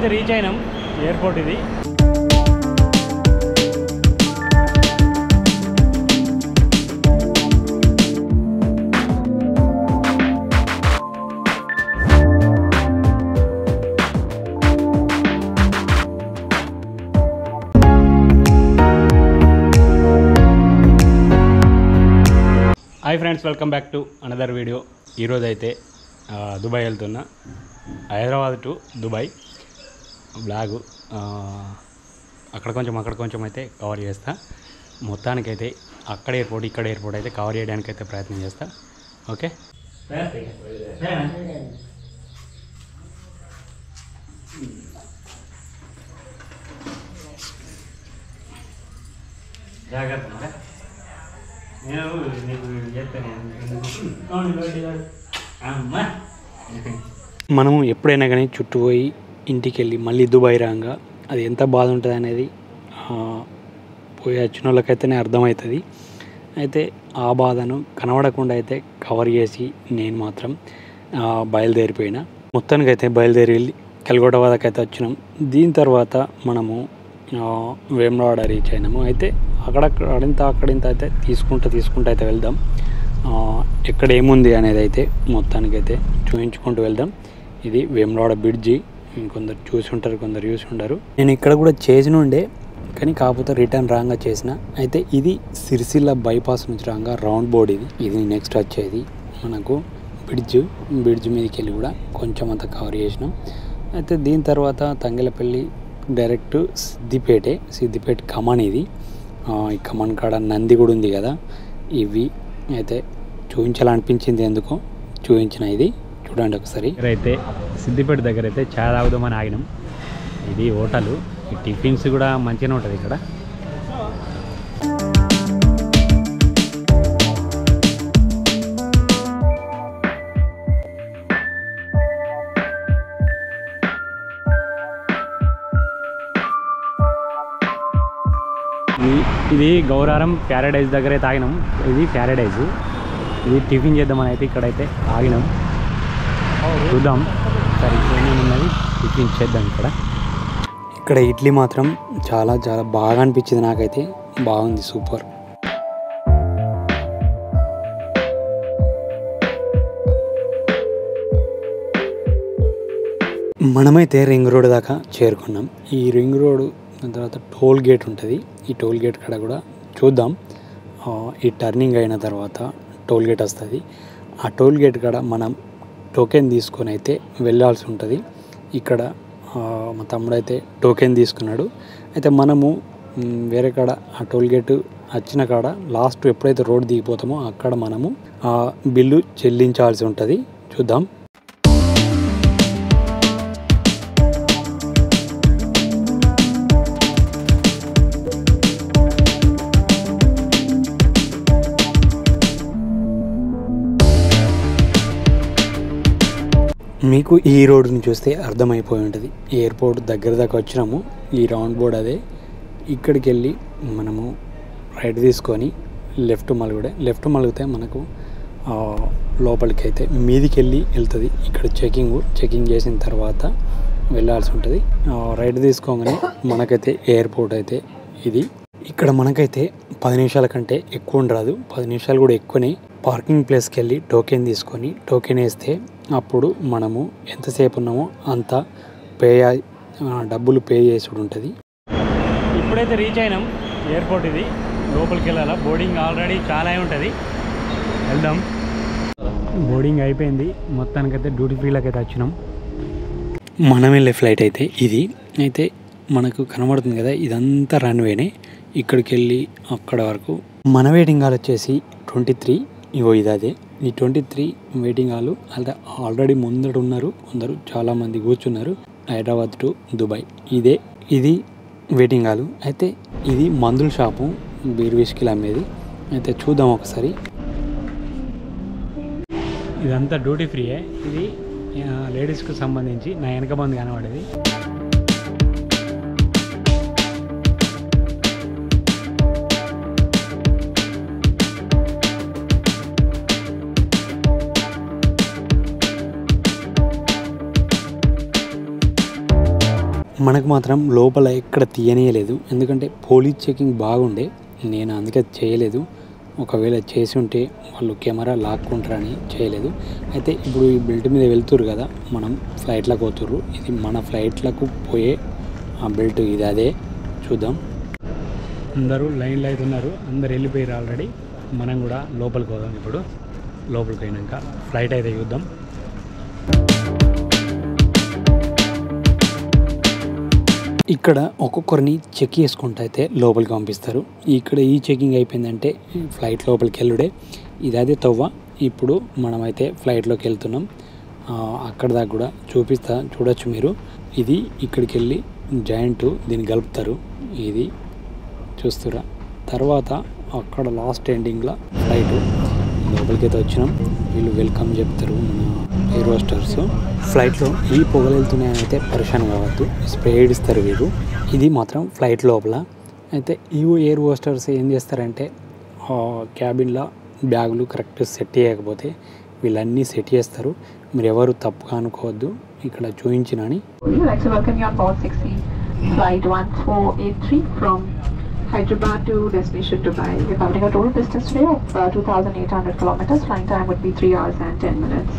ఇప్పుడైతే రీచ్ అయినాం ఎయిర్పోర్ట్ ఇది. Hi friends, welcome back to another video. ఈరోజు అయితే దుబాయ్ వెళ్తున్నా. హైదరాబాద్ టు దుబాయ్ బ్లాగు అక్కడ కొంచెం అయితే కవర్ చేస్తా. మొత్తానికైతే అక్కడ ఎయిర్పోర్ట్ ఇక్కడ ఎయిర్పోర్ట్ అయితే కవర్ చేయడానికి అయితే ప్రయత్నం చేస్తా. ఓకే, జాగ్రత్త. మనము ఎప్పుడైనా కానీ చుట్టూ పోయి ఇంటికి వెళ్ళి మళ్ళీ దుబాయ్ రాగా అది ఎంత బాధ ఉంటుంది అనేది పోయి వచ్చిన వాళ్ళకైతేనే అర్థమవుతుంది. అయితే ఆ బాధను కనబడకుండా అయితే కవర్ చేసి నేను మాత్రం బయలుదేరిపోయినా. మొత్తానికైతే బయలుదేరి వెళ్ళి కల్గొట్టవాదకి అయితే వచ్చినాం. దీని తర్వాత మనము వేములవాడ రీచ్ అయినాము. అయితే అక్కడింత అయితే తీసుకుంటూ అయితే వెళ్దాం. ఎక్కడ ఏముంది అనేది అయితే మొత్తానికైతే చూపించుకుంటూ వెళ్దాం. ఇది వేములవాడ బ్రిడ్జి. కొందరు చూసి ఉంటారు, కొందరు చూసి ఉండరు. నేను ఇక్కడ కూడా చేసిన ఉండే, కానీ కాకపోతే రిటర్న్ రాంగా చేసిన. అయితే ఇది సిరిసిల్ల బైపాస్ నుంచి రాంగా రౌండ్ బోర్డ్. ఇది నెక్స్ట్ వచ్చేది మనకు బ్రిడ్జ్ మీదకి వెళ్ళి కూడా కొంచెం అంతా కవర్ చేసినాం. అయితే దీని తర్వాత తంగెలపల్లి డైరెక్ట్ సిద్దిపేట కమాన్. ఇది ఈ కమాన్ కాడ నంది కూడా ఉంది కదా. ఇవి అయితే చూపించాలనిపించింది, ఎందుకో చూపించిన. ఇది చూడండి ఒకసారి. అయితే సిద్దిపేట దగ్గర అయితే చాయ్ తాగుదామని ఆగినాం. ఇది హోటల్. ఈ టిఫిన్స్ కూడా మంచిగానే ఉంటుంది ఇక్కడ. ఇది గౌరారం ప్యారడైజ్ దగ్గర అయితే ఆగినాం. ఇది ప్యారడైజ్. ఇది టిఫిన్ చేద్దామని అయితే ఇక్కడైతే ఆగినాం. చూద్దాం సరే ఏమేమి ఉన్నది, టిఫిన్ చేద్దాం. ఇక్కడ ఇడ్లీ మాత్రం చాలా బాగా అనిపించింది నాకైతే. బాగుంది, సూపర్. మనమైతే రింగ్ రోడ్ దాకా చేరుకున్నాం. ఈ రింగ్ రోడ్ తర్వాత టోల్ గేట్ ఉంటుంది. ఈ టోల్ గేట్ కాడ కూడా చూద్దాం. ఈ టర్నింగ్ అయిన తర్వాత టోల్ గేట్ వస్తుంది. ఆ టోల్ గేట్ కాడ మనం టోకెన్ తీసుకొని అయితే వెళ్ళాల్సి ఉంటుంది. ఇక్కడ మా తమ్ముడు అయితే టోకెన్ తీసుకున్నాడు. అయితే మనము వేరే కాడ ఆ టోల్ గేట్ వచ్చిన కాడ లాస్ట్ ఎప్పుడైతే రోడ్ దిగిపోతామో అక్కడ మనము బిల్లు చెల్లించాల్సి ఉంటుంది. చూద్దాం. మీకు ఈ రోడ్డుని చూస్తే అర్థమైపోయి ఉంటుంది. ఎయిర్పోర్ట్ దగ్గర దాకా వచ్చినాము. ఈ రౌండ్ బోర్డ్ అదే. ఇక్కడికి వెళ్ళి మనము రైట్ తీసుకొని లెఫ్ట్ మలిగితే మనకు లోపలికి అయితే మీదికి వెళ్ళి వెళ్తుంది. ఇక్కడ చెకింగ్ చేసిన తర్వాత వెళ్ళాల్సి ఉంటుంది. రైట్ తీసుకోగానే మనకైతే ఎయిర్పోర్ట్ అయితే ఇది. ఇక్కడ మనకైతే 10 నిమిషాల కంటే ఎక్కువ ఉండరాదు, 10 నిమిషాలు కూడా ఎక్కువనే. పార్కింగ్ ప్లేస్కి వెళ్ళి టోకెన్ వేస్తే అప్పుడు మనము ఎంతసేపు ఉన్నామో అంత డబ్బులు పే చేసుడు ఉంటుంది. ఇప్పుడైతే రీచ్ అయినాం ఎయిర్పోర్ట్. ఇది లోపలికి వెళ్ళాలా. బోర్డింగ్ ఆల్రెడీ చాలా ఉంటుంది. వెళ్దాం. బోర్డింగ్ అయిపోయింది. మొత్తానికైతే డ్యూటీ ఫ్రీలోకి అయితే వచ్చినాం. మనం వెళ్ళే ఫ్లైట్ అయితే ఇది. అయితే మనకు కనబడుతుంది కదా, ఇదంతా రన్వేనే. ఇక్కడికి వెళ్ళి అక్కడ వరకు మన వెయిటింగ్ హాల్ వచ్చేసి 23. ఇగో ఇది అదే. ఈ 23 వెయిటింగ్ హాల్. అంటే ఆల్రెడీ ముందట ఉన్నారు కొందరు, చాలామంది కూర్చున్నారు. హైదరాబాద్ టు దుబాయ్ ఇది వెయిటింగ్ హాల్. అయితే ఇది మందుల షాపు, బీర్ విస్కీలు అమ్మేది. అయితే చూద్దాం ఒకసారి. ఇదంతా డ్యూటీ ఫ్రీయే. ఇది లేడీస్కి సంబంధించి. నా వెనక మంది కనబడేది. మనకు మాత్రం లోపల ఎక్కడ తీయనీయలేదు, ఎందుకంటే పోలీస్ చెకింగ్ బాగుండే. నేను అందుకే చేయలేదు. ఒకవేళ చేసి ఉంటే వాళ్ళు కెమెరా లాక్కుంటారని చేయలేదు. అయితే ఇప్పుడు ఈ బెల్ట్ మీద వెళ్తుర్రు కదా, మనం ఫ్లైట్లకు పోతుర్రు. ఇది మన ఫ్లైట్లకు పోయే ఆ బెల్ట్, ఇది అదే. చూద్దాం. అందరూ లైన్లో అయితే ఉన్నారు, అందరు వెళ్ళిపోయారు ఆల్రెడీ. మనం కూడా లోపలికి పోదాం. ఇప్పుడు లోపలికి పోయినాక ఫ్లైట్ అయితే చూద్దాం. ఇక్కడ ఒక్కొక్కరిని చెక్ చేసుకుంటూ అయితే లోపలికి పంపిస్తారు. ఇక్కడ ఈ చెకింగ్ అయిపోయిందంటే ఫ్లైట్ లోపలికి వెళ్ళుడే. ఇది అదే తవ్వ. ఇప్పుడు మనమైతే ఫ్లైట్లోకి వెళ్తున్నాం. అక్కడ దాకా కూడా చూడొచ్చు మీరు. ఇది ఇక్కడికి వెళ్ళి జాయింట్ దీన్ని కలుపుతారు. ఇది చూస్తురా. తర్వాత అక్కడ లాస్ట్ ఎండింగ్లో ఫ్లైట్ లోపలికి అయితే వచ్చినాం. వీళ్ళు వెల్కమ్ చెప్తారు మన ఎయిర్ హోస్టర్స్. ఫ్లైట్లో ఈ పొగలు వెళ్తున్నాయని అయితే పరిశాన్ కావద్దు, స్ప్రే ఇస్తారు వీరు. ఇది మాత్రం ఫ్లైట్ లోపల. అయితే ఈ ఎయిర్ హోస్టర్స్ ఏం చేస్తారంటే క్యాబిన్లో బ్యాగులు కరెక్ట్ సెట్ చేయకపోతే వీళ్ళన్నీ సెట్ చేస్తారు. మీరు ఎవరు తప్పుగా అనుకోవద్దు, ఇక్కడ చూపించినని. Hyderabad to destination Dubai. We're covering a total distance today of 2,800 kilometers. Flying time would be 3 hours and 10 minutes.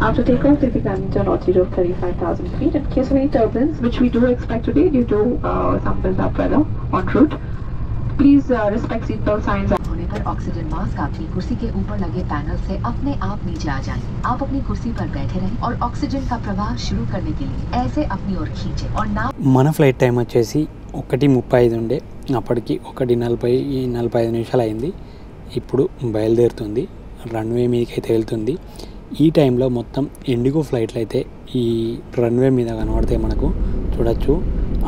After takeoff, we'll be climbing to an altitude of 35,000 feet. In case of any turbulence, which we do expect today due to some build-up weather en route, please respect seatbelt signs. होने पर oxygen mask आपकी कुर्सी के ऊपर लगे panel से अपने आप नीचे आ जाएंगे। आप अपनी कुर्सी पर बैठे रहें और ऑक्सीजन का प्रवाह शुरू करने के लिए ऐसे अपनी ओर खींचे और ना। మన ఫ్లైట్ టైం వచ్చేసి 1:35 ఉండే. అప్పటికి 1:45 నిమిషాలు అయింది. ఇప్పుడు బయలుదేరుతుంది, రన్వే మీదకి అయితే వెళ్తుంది. ఈ టైంలో మొత్తం ఇండిగో ఫ్లైట్లు అయితే ఈ రన్వే మీద కనబడితే మనకు చూడొచ్చు.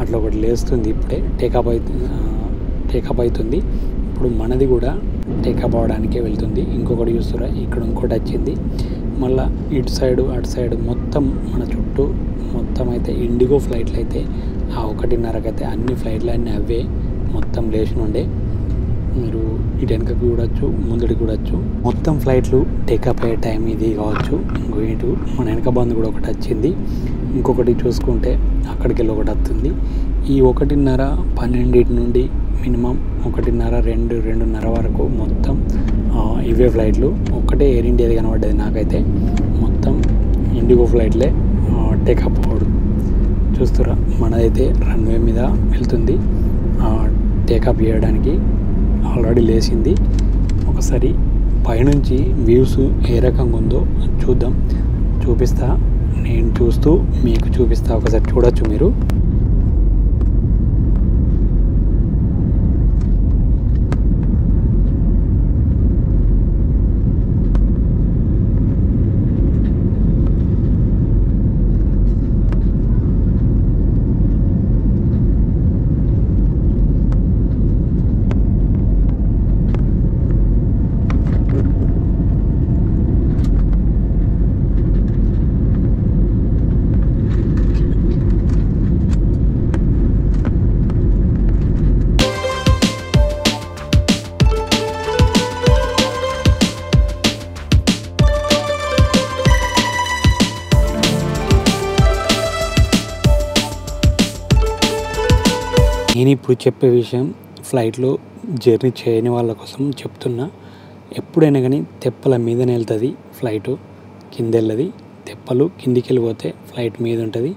అట్లా ఒకటి లేస్తుంది, ఇప్పుడే టేకప్ అవుతుంది. ఇప్పుడు మనది కూడా టేకప్ అవడానికే వెళ్తుంది. ఇంకొకటి చూస్తురా, ఇక్కడ ఇంకోటి వచ్చింది. మళ్ళీ ఇటు సైడు అటు సైడు మొత్తం మన చుట్టూ మొత్తం అయితే ఇండిగో ఫ్లైట్లు అయితే ఆ 1:30కి అయితే అన్ని ఫ్లైట్లు అన్నీ అవే మొత్తం లేచి ఉండే. మీరు ఇటు వెనకకు చూడొచ్చు, ముందుడికి చూడొచ్చు. మొత్తం ఫ్లైట్లు టేకప్ అయ్యే టైం ఇది కావచ్చు. ఇటు మన వెనక బంద్ కూడా ఒకటి వచ్చింది. ఇంకొకటి చూసుకుంటే అక్కడికి వెళ్ళి ఒకటి వస్తుంది. ఈ 1:30, 12 నుండి మినిమం 1:30, 2:30 వరకు మొత్తం ఇవే ఫ్లైట్లు. ఒక్కటే ఎయిర్ ఇండియాది కనబడ్డది నాకైతే. మొత్తం ఇండిగో ఫ్లైట్లే టేకప్ అవ్వడు. చూస్తురా, మనదైతే రన్వే మీద వెళ్తుంది. టేకప్ చేయడానికి ఆల్రెడీ లేచింది. ఒకసారి పైనుంచి వ్యూస్ ఏ రకంగా ఉందో చూపిస్తా. నేను చూస్తూ మీకు చూపిస్తా, ఒకసారి చూడొచ్చు మీరు. నేను ఇప్పుడు చెప్పే విషయం ఫ్లైట్లో జర్నీ చేయని వాళ్ళ కోసం చెప్తున్నా. ఎప్పుడైనా కానీ తెప్పల మీదనే వెళ్తుంది ఫ్లైటు, కింద వెళ్ళది. తెప్పలు కిందికి వెళ్ళిపోతే ఫ్లైట్ మీద ఉంటుంది.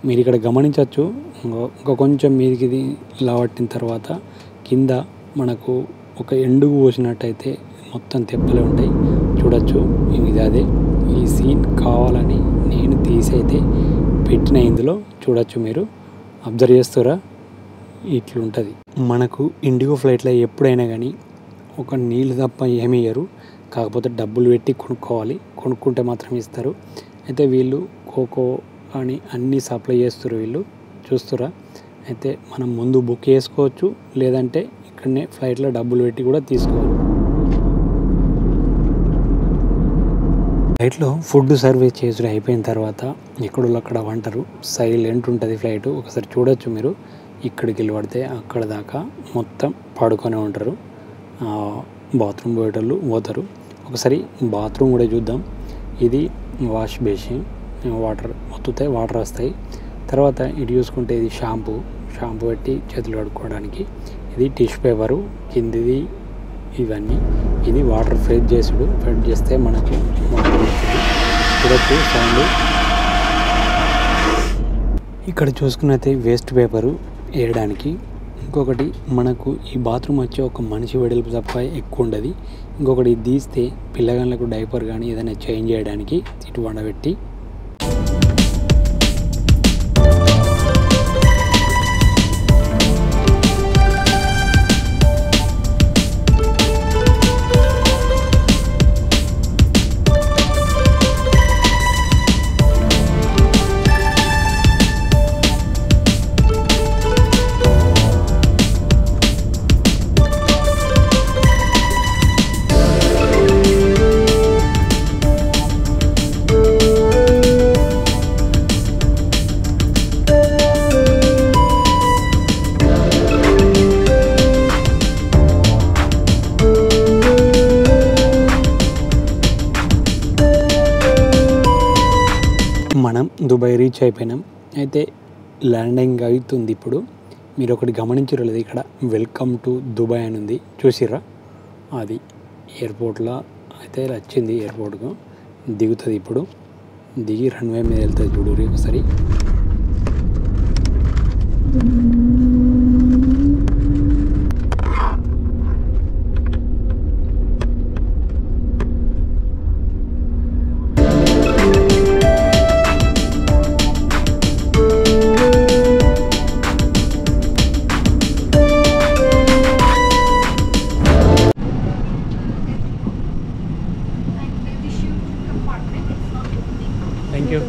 మీరు ఇక్కడ గమనించవచ్చు. ఇంకా కొంచెం మీదికి లావట్టిన తర్వాత కింద మనకు ఒక ఎండుగు పోసినట్టయితే మొత్తం తెప్పలే ఉంటాయి. చూడొచ్చు, ఇది అదే. ఈ సీన్ కావాలని నేను తీసైతే పెట్టిన ఇందులో చూడొచ్చు, మీరు అబ్జర్వ్ చేస్తారా. ఇట్లుంటుంది. మనకు ఇండిగో ఫ్లైట్లో ఎప్పుడైనా కానీ ఒక నీళ్ళు తప్ప ఏమి ఇయ్యరు. కాకపోతే డబ్బులు పెట్టి కొనుక్కోవాలి. కొనుక్కుంటే మాత్రం ఇస్తారు. అయితే వీళ్ళు కోకో అని అన్నీ సప్లై చేస్తారు వీళ్ళు. చూస్తురా. అయితే మనం ముందు బుక్ చేసుకోవచ్చు, లేదంటే ఇక్కడనే ఫ్లైట్లో డబ్బులు పెట్టి కూడా తీసుకోవచ్చు. ఫ్లైట్లో ఫుడ్ సర్వీస్ చేసి అయిపోయిన తర్వాత ఎక్కడో అక్కడ వంటరు. సైలెంట్ ఉంటుంది ఫ్లైట్. ఒకసారి చూడొచ్చు మీరు. ఇక్కడికి వెళ్ళి పడితే అక్కడ దాకా మొత్తం పడుకొని ఉంటారు. బాత్రూమ్ పోయేటోళ్ళు పోతారు. ఒకసారి బాత్రూమ్ కూడా చూద్దాం. ఇది వాష్ బేసిన్. వాటర్ ఒత్తుతాయి, వాటర్ వస్తాయి. తర్వాత ఇటు చూసుకుంటే ఇది షాంపూ పెట్టి చేతులు కడుక్కోవడానికి, ఇది టిష్యూ పేపరు, కిందిది ఇవన్నీ. ఇది వాటర్ ఫెడ్ చేస్తే మనకు వాటర్ వస్తుంది. చూడొచ్చు సౌండ్. ఇక్కడ చూసుకున్నైతే వేస్ట్ పేపరు వేయడానికి. ఇంకొకటి మనకు ఈ బాత్రూమ్ వచ్చే ఒక మనిషి వెడల్పు తప్ప ఎక్కువ ఉండదు. ఇంకొకటి తీస్తే పిల్లగాళ్ళకు డైపర్ కానీ ఏదైనా చేంజ్ చేయడానికి ఇటు వండబెట్టి. మనం దుబాయ్ రీచ్ అయిపోయినాం. అయితే ల్యాండింగ్ అవుతుంది ఇప్పుడు. మీరు ఒకటి గమనించారు లేదు, ఇక్కడ వెల్కమ్ టు దుబాయ్ అని ఉంది, చూసిర్రా? అది ఎయిర్పోర్ట్లో అయితే వచ్చింది. ఎయిర్పోర్ట్కు దిగుతుంది ఇప్పుడు. దిగి రన్వే మీద వెళ్తుంది చూడు ఒకసారి. Thank you.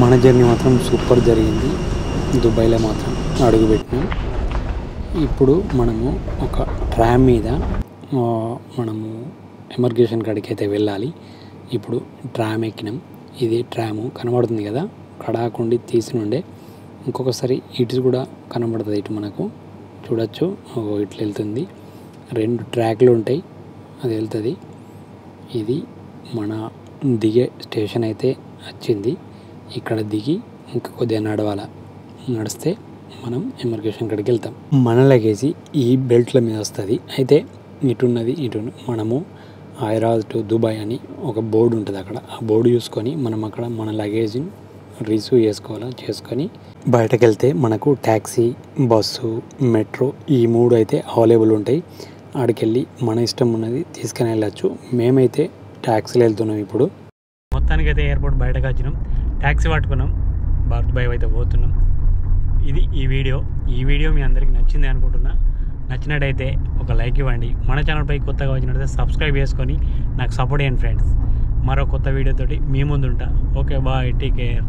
మన జర్నీ మాత్రం సూపర్ జరిగింది. దుబాయ్లో మాత్రం అడుగుపెట్టినాం. ఇప్పుడు మనము ఒక ట్రామ్ మీద మనము ఎమర్గేషన్ కాడికి అయితే వెళ్ళాలి. ఇప్పుడు ట్రామ్ ఎక్కినాం. ఇది ట్రాము కనబడుతుంది కదా, కడాకుండి తీసినుండే. ఇంకొకసారి ఇటు కూడా కనబడుతుంది, ఇటు మనకు చూడొచ్చు. ఇట్లా వెళ్తుంది, 2 ట్రాక్లు ఉంటాయి, అది వెళ్తుంది. ఇది మన దిగే స్టేషన్ అయితే వచ్చింది. ఇక్కడ దిగి ఇంకా కొద్దిగా నడిస్తే మనం ఎమర్గేషన్ కాడికి వెళ్తాం. మన లగేజీ ఈ బెల్ట్ల మీద వస్తుంది. అయితే ఇటు మనము హైదరాబాద్ టు దుబాయ్ అని ఒక బోర్డు ఉంటుంది అక్కడ. ఆ బోర్డు చూసుకొని మనం అక్కడ మన లగేజ్ని రిసీవ్ చేసుకొని బయటకు వెళ్తే మనకు ట్యాక్సీ, బస్సు, మెట్రో ఈ 3 అయితే అవైలబుల్ ఉంటాయి. ఆడికెళ్ళి మన ఇష్టం ఉన్నది తీసుకుని వెళ్ళచ్చు. మేమైతే ట్యాక్సీలో వెళ్తున్నాం. ఇప్పుడు మొత్తానికైతే ఎయిర్పోర్ట్ బయటకు వచ్చినాం, ట్యాక్సీ పట్టుకున్నాం, దుబాయ్ అయితే పోతున్నాం. ఇది ఈ వీడియో మీ అందరికీ నచ్చింది అనుకుంటున్నా. నచ్చినట్టయితే ఒక లైక్ ఇవ్వండి. మన ఛానల్పై కొత్తగా వచ్చినట్టయితే సబ్స్క్రైబ్ చేసుకొని నాకు సపోర్ట్ చేయండి ఫ్రెండ్స్. మరో కొత్త వీడియోతోటి మీ ముందు ఉంటా. Okay, bye, take care.